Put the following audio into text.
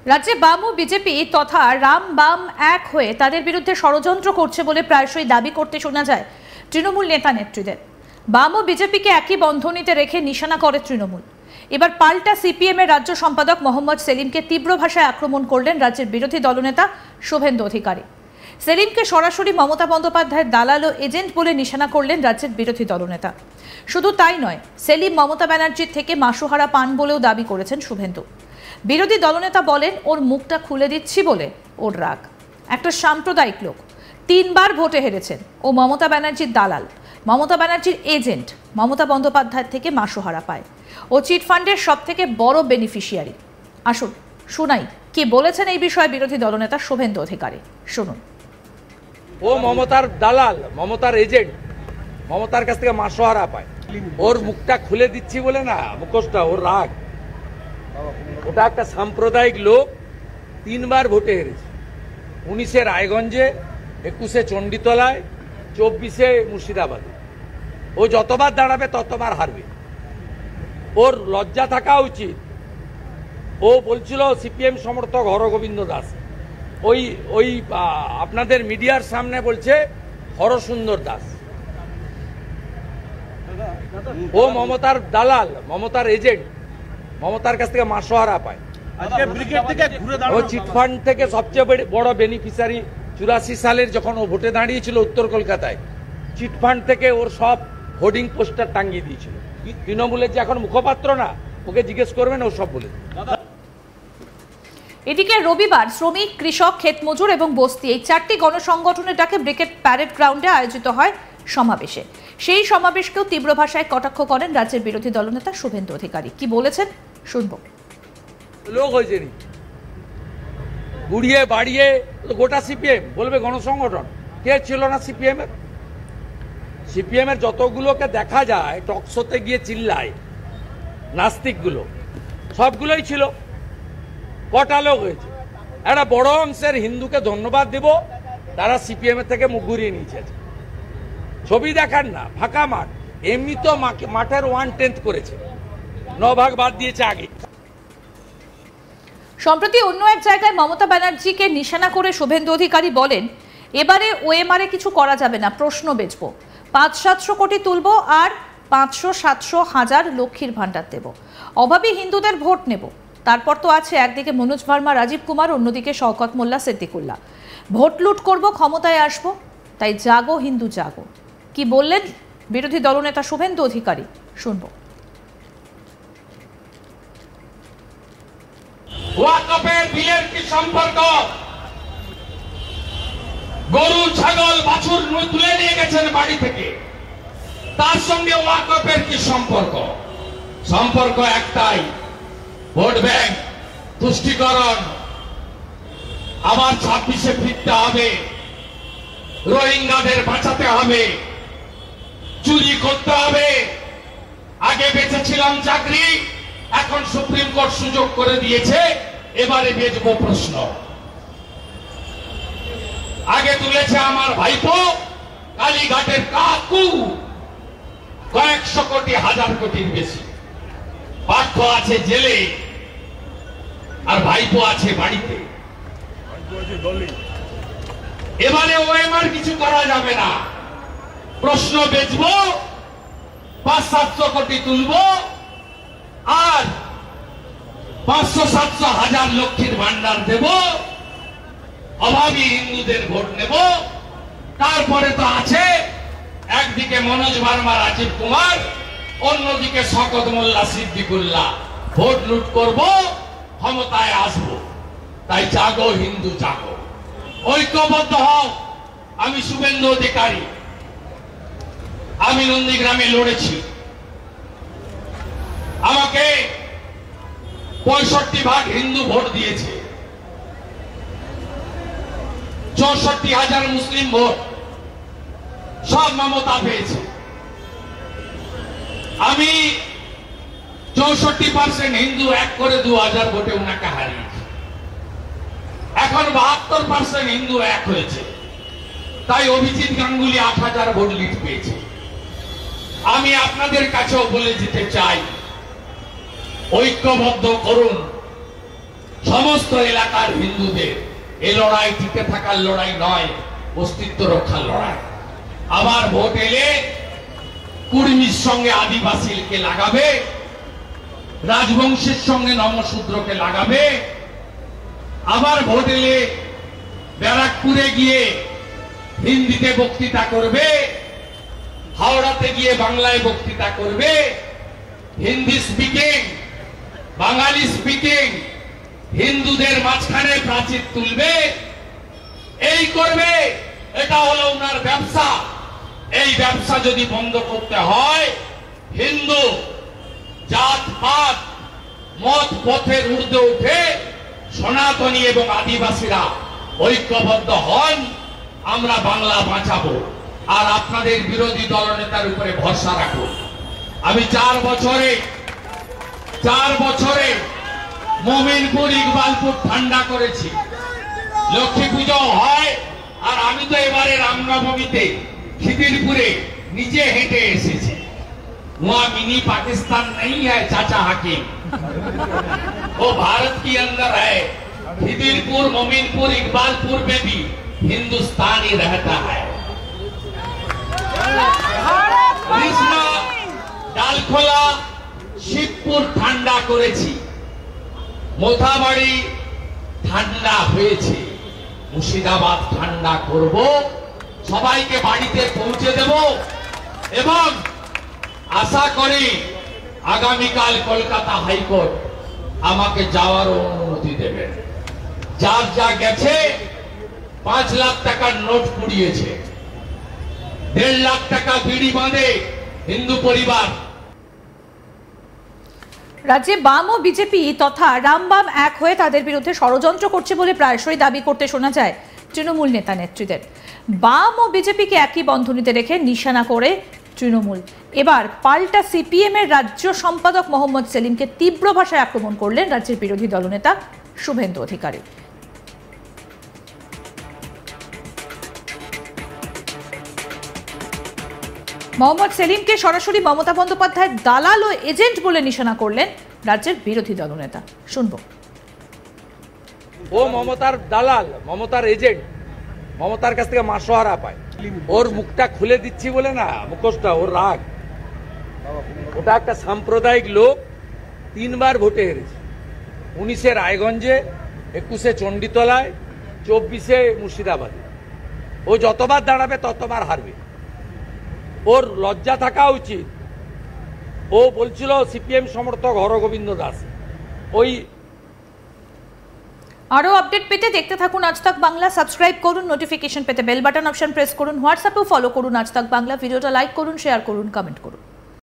রাজ্যে বাম ও বিজেপি তথা রাম বাম এক হয়ে তাদের বিরুদ্ধে ষড়যন্ত্র করছে বলে প্রায়শই দাবি করতে শোনা যায় তৃণমূল নেতা নেত্রীদের। বাম ও বিজেপিকে একই বন্ধনীতে রেখে নিশানা করে তৃণমূল। এবার পাল্টা সিপিএম এর রাজ্য সম্পাদক মোহাম্মদ সেলিমকে তীব্র ভাষায় আক্রমণ করলেন রাজ্যের বিরোধী দলনেতা শুভেন্দু অধিকারী। সেলিমকে সরাসরি মমতা বন্দ্যোপাধ্যায়ের দালাল ও এজেন্ট বলে নিশানা করলেন রাজ্যের বিরোধী দলনেতা। শুধু তাই নয়, সেলিম মমতা ব্যানার্জির থেকে মাসুহারা পান বলেও দাবি করেছেন শুভেন্দু। বিরোধী দলনেতা বলেন, ওর মুখটা খুলে দিচ্ছি বলে ওর রাগ। একটা সাম্প্রদায়িক লোক, 3 বার ভোটে হেরেছেন, ও মমতা ব্যানার্জির দালাল, মমতা ব্যানার্জির এজেন্ট, মমতা বন্দ্যোপাধ্যায় থেকে মাসুহারা পায়, ও চিটফান্ডের সব থেকে বড় বেনিফিশিয়ারি। আসুন শুনাই কি বলেছেন এই বিষয়ে বিরোধী দলনেতা শুভেন্দু অধিকারী। শুনুন। ও মমতার দালাল, মমতার এজেন্ট, মমতার কাছ থেকে মাসোহারা পায়, ওর মুখটা খুলে দিচ্ছি বলে না, মুখোশটা, ওর রাগ। ওটা একটা সাম্প্রদায়িক লোক, 3 বার ভোটে হেরেছে। 19-এ রায়গঞ্জে, 21-এ চণ্ডীতলায়, 24-এ মুর্শিদাবাদে। ও যতবার দাঁড়াবে ততবার হারবে। ওর লজ্জা থাকা উচিত। ও বলছিল সিপিএম সমর্থক হরগোবিন্দ দাস, ওই আপনাদের মিডিয়ার সামনে বলছে হরসুন্দর দাস। ও মমতার দালাল, মমতার এজেন্ট, মমতার কাছ থেকে মাসোহারা পায়। ও চিটফান্ড থেকে সবচেয়ে বড় বেনিফিশিয়ারি। 84 সালের যখন ও ভোটে দাঁড়িয়েছিল উত্তর কলকাতায়, চিটফান্ড থেকে ওর সব হোর্ডিং পোস্টার টাঙ্গিয়ে দিয়েছিল। তৃণমূলের যে এখন মুখপাত্র না, ওকে জিজ্ঞেস করবেন, ও সব বলে। এদিকে রবিবার শ্রমিক, কৃষক, ক্ষেতমজুর এবং বস্তি এই 4টি গণসংগঠনের ডাকে ব্রিগেড প্যারেড গ্রাউন্ডে আয়োজিত হয় সমাবেশে। সেই সমাবেশকেও তীব্র ভাষায় কটাক্ষ করেন রাজ্যের বিরোধী দলনেতা শুভেন্দু অধিকারী। কি বলেছেন শুনবো। লোক হয়েছে নি, গুড়িয়ে বাড়িয়ে গোটা সিপিএম বলবে গণসংগঠন। কে ছিল না সিপিএম এর? সিপিএম এর যতগুলোকে দেখা যায় টকশোতে গিয়ে চিল্লায়, নাস্তিকগুলো, সবগুলোই ছিল। কটা লোক হয়েছে? একটা বড় অংশের হিন্দুকে ধন্যবাদ দিব, তারা সিপিএম এর থেকে মুখ ঘুরিয়ে নিয়েছে। ছবি দেখান না, ফাঁকা মাঠ। এমনি তো মাঠের 1/10 করেছে, 9 ভাগ বাদ দিয়েছে আগে। সম্প্রতি অন্য এক জায়গায় মমতা ব্যানার্জিকে নিশানা করে শুভেন্দু অধিকারী বলেন, এবারে ওএমআরে কিছু করা যাবে না, প্রশ্ন বেচবো, 500-700 কোটি তুলবো আর 500-700 হাজার লক্ষ্মীর ভান্ডার দেব, অভাবী হিন্দুদের ভোট নেব। তারপর তো আছে একদিকে মনোজ ভার্মা, রাজীব কুমার, অন্যদিকে শওকত মোল্লা, সিদ্দিকুল্লাহ। ভোট লুট করব, ক্ষমতায় আসব, তাই জাগো হিন্দু জাগো। কি বললেন বিরোধী দলনেতা শুভেন্দু অধিকারী, শুনবো। ওয়াকফের বিলের কি সম্পর্ক? গরু, ছাগল, বাছুর তুলে নিয়ে গেছেন বাড়ি থেকে, তার সঙ্গে ওয়াকফের কি সম্পর্ক? সম্পর্ক একটাই, ভোট ব্যাংক, তুষ্টিকরণ। আবার 26-এ ফিরতে হবে, রোহিঙ্গাদের বাঁচাতে হবে, চুরি করতে হবে। আগে বেঁচেছিলাম চাকরি, এখন সুপ্রিম কোর্ট সুযোগ করে দিয়েছে, এবারে বেচবো প্রশ্ন। আগে তুলেছে আমার ভাইপো, কালীঘাটের কাকু, কয়েকশো কোটি, 1000 কোটির বেশি। পার্থ আছে জেলে, আর ভাইপো আছে বাড়িতে। এবারে ওএমআর কিছু করা যাবে না, প্রশ্ন বেচবো, 500-700 কোটি তুলবো, আর 500-700 হাজার লক্ষ্মীর ভান্ডার দেব, অভাবী হিন্দুদের ভোট নেব। তারপরে তো আছে একদিকে মনোজ ভার্মা, রাজীব কুমার, অন্যদিকে শওকত মোল্লা, সিদ্দিকুল্লাহ। ভোট লুট করব, ক্ষমতায় আসব, তাই জাগো হিন্দু জাগো, ঐক্যবদ্ধ হও। আমি শুভেন্দু অধিকারী, আমি নন্দীগ্রামে লড়েছি। আমাকে 65% হিন্দু ভোট দিয়েছে, 64,000 মুসলিম ভোট, সব মমতা পেয়েছে। আমি 64% হিন্দু এক করে 2000 ভোটে উনাকে হারিয়েছি। এখন 72% হিন্দু এক হয়েছে, তাই অভিজিৎ গাঙ্গুলি 8000 ভোট লিড পেয়েছে। আমি আপনাদের কাছেও বলে যেতে চাই, ঐক্যবদ্ধ করুন, সমস্ত এলাকার হিন্দুদের। এই লড়াই টিকে থাকার লড়াই নয়, অস্তিত্ব রক্ষার লড়াই। আবার ভোট এলে কুর্মীর সঙ্গে আদিবাসীকে লাগাবে, রাজবংশের সঙ্গে নমশূদ্রকে লাগাবে। আবার ভোট এলে ব্যারাকপুরে গিয়ে হিন্দিতে বক্তৃতা করবে, হাওড়াতে গিয়ে বাংলায় বক্তৃতা করবে, হিন্দি স্পিকিং, বাঙালি স্পিকিং, হিন্দুদের মাঝখানে প্রাচীর তুলবে, এই করবে। এটা হলো ওনার ব্যবসা। এই ব্যবসা যদি বন্ধ করতে হয়, হিন্দু জাতপাত মত পথের ঊর্ধ্বে উঠে সনাতনী এবং আদিবাসীরা ঐক্যবদ্ধ হন, আমরা বাংলা বাঁচাবো। আর আপনাদের বিরোধী দলনেতার উপরে ভরসা রাখুন। আমি 4 বছরে মোমিনপুর ইকবালপুর ঠান্ডা করেছি। লক্ষ্মী পুজো হয়, আর আমি তো এবারে রামনবমীতে খিদিরপুরে নিজে হেঁটে এসেছি। वहां मिनी पाकिस्तान नहीं है चाचा हाकिम, वो भारत के अंदर है। खिदिरपुर, मोमिनपुर, इकबालपुर में भी हिंदुस्तान ही रहता है। कृष्णा डालखोला शिवपुर ঠান্ডা করেছি, মোথাবাড়ি ঠান্ডা হয়েছে, মুর্শিদাবাদ ঠান্ডা করব, সবাইকে বাড়িতে পৌঁছে দেব। এবং আশা করি আগামীকাল কলকাতা হাইকোর্ট আমাকে যাওয়ার অনুমতি দেবেন। যার যা গেছে 5 লাখ টাকার নোট পুড়িয়েছে, 1.5 লাখ টাকা বিড়ি বাঁধে হিন্দু পরিবার। রাজ্যে বাম ও বিজেপি তথা রামবাম এক হয়ে তাদের বিরুদ্ধে ষড়যন্ত্র করছে বলে প্রায়শই দাবি করতে শোনা যায় তৃণমূল নেতা নেত্রীদের। বাম ও বিজেপিকে একই বন্ধনীতে রেখে নিশানা করে তৃণমূল এবার পাল্টা সিপিএম এর রাজ্য সম্পাদক মোহাম্মদ সেলিমকে তীব্র ভাষায় আক্রমণ করলেন রাজ্যের বিরোধী দলনেতা শুভেন্দু অধিকারী। মোহাম্মদ সেলিমকে সরাসরি মমতা বন্দ্যোপাধ্যায়ের দালাল ও এজেন্ট বলে নিশানা করলেন রাজ্যের বিরোধী দলনেতা। শুনবো। ও মমতার দালাল, মমতার এজেন্ট, মমতার কাছ থেকে মাসোহারা পায়। ওর মুখটা খুলে দিচ্ছি বলে না, মুখোশটা, ওর রাগ। ওটা একটা সাম্প্রদায়িক লোক, 3 বার ভোটে হেরেছে। 19-এ রায়গঞ্জে, 21-এ চণ্ডীতলায়, 24-এ মুর্শিদাবাদে। ও যতবার দাঁড়াবে ততবার হারবে। ওর লজ্জা থাকা উচিত। ও বলছিল সিপিএম সমর্থক হরগোবিন্দ দাস। ওই আরো আপডেট পেতে দেখতে থাকুন আজ তাক বাংলা। সাবস্ক্রাইব করুন, নোটিফিকেশন পেতে বেল বাটন অপশন প্রেস করুন, হোয়াটসঅ্যাপেও ফলো করুন আজ তাক বাংলা। ভিডিওটা লাইক করুন, শেয়ার করুন, কমেন্ট করুন।